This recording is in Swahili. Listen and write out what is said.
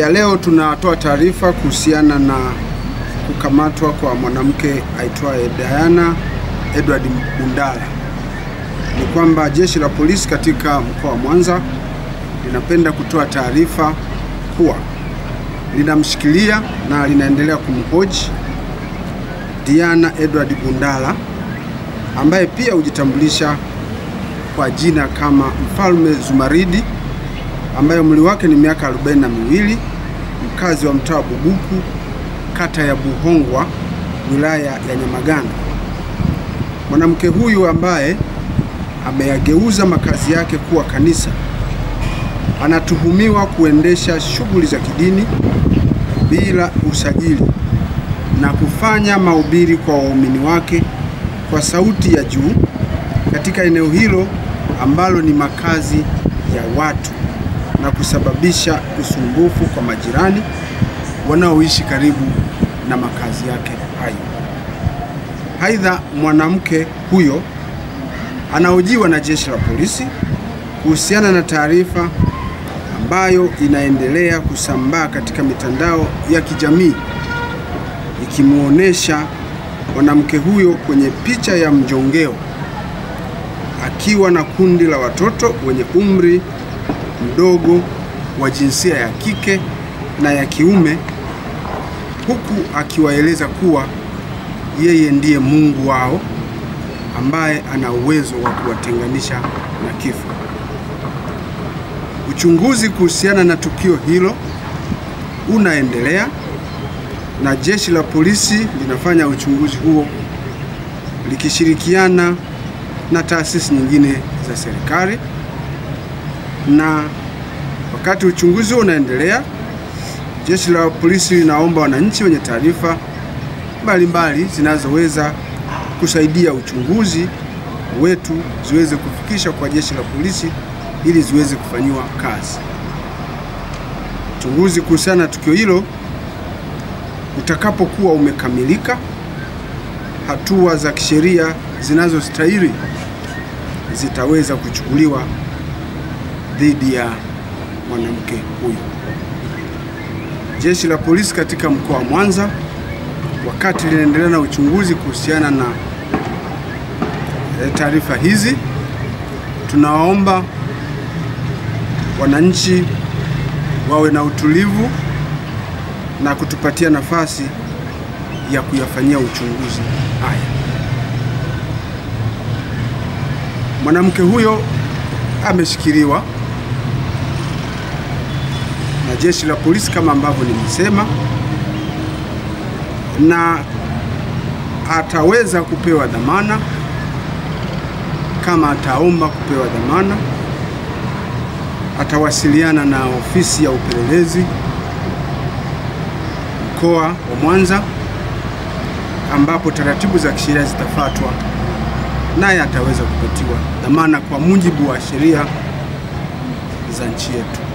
Ya leo tunatoa taarifa kuhusiana na kukamatwa kwa mwanamke aitwaye Diana Edward Bundala. Ni kwamba jeshi la polisi katika mkoa wa Mwanza linapenda kutoa taarifa kuwa linamshikilia na linaendelea kumhoji Diana Edward Bundala ambaye pia hujitambulisha kwa jina kama Mfalme Zumaridi, ambaye umri wake ni miaka 42, mkazi wa mtaa wa Bubuku, kata ya Buhongwa, wilaya ya Nyamagana. Mwanamke huyu ambaye ameyageuza makazi yake kuwa kanisa anatuhumiwa kuendesha shughuli za kidini bila usajili na kufanya mahubiri kwa waumini wake kwa sauti ya juu katika eneo hilo ambalo ni makazi ya watu na kusababisha usumbufu kwa majirani wanaoishi karibu na makazi yake hayo. Aidha, mwanamke huyo anahojiwa na jeshi la polisi kuhusiana na taarifa ambayo inaendelea kusambaa katika mitandao ya kijamii ikimuonesha mwanamke huyo kwenye picha ya mjongeo akiwa na kundi la watoto wenye umri mdogo wa jinsia ya kike na ya kiume, huku akiwaeleza kuwa yeye ndiye Mungu wao ambaye ana uwezo wa kuwatenganisha na kifo. Uchunguzi kuhusiana na tukio hilo unaendelea na jeshi la polisi linafanya uchunguzi huo likishirikiana na taasisi nyingine za serikali. Na wakati uchunguzi unaendelea, jeshi la polisi linaomba wananchi wenye taarifa mbalimbali zinazoweza kusaidia uchunguzi wetu ziweze kufikisha kwa jeshi la polisi ili ziweze kufanyiwa kazi. Uchunguzi kuhusiana na tukio hilo utakapokuwa umekamilika, hatua za kisheria zinazostahili zitaweza kuchukuliwa dhidi ya mwanamke huyu. Jeshi la polisi katika mkoa wa Mwanza, wakati linaendelea na uchunguzi kuhusiana na taarifa hizi, tunawaomba wananchi wawe na utulivu na kutupatia nafasi ya kuyafanyia uchunguzi haya. Mwanamke huyo ameshikiliwa na jeshi la polisi kama ambavyo nimesema, na ataweza kupewa dhamana kama ataomba kupewa dhamana. Atawasiliana na ofisi ya upelelezi mkoa wa Mwanza ambapo taratibu za kisheria zitafuatwa, naye ataweza kupatiwa dhamana kwa mujibu wa sheria za nchi yetu.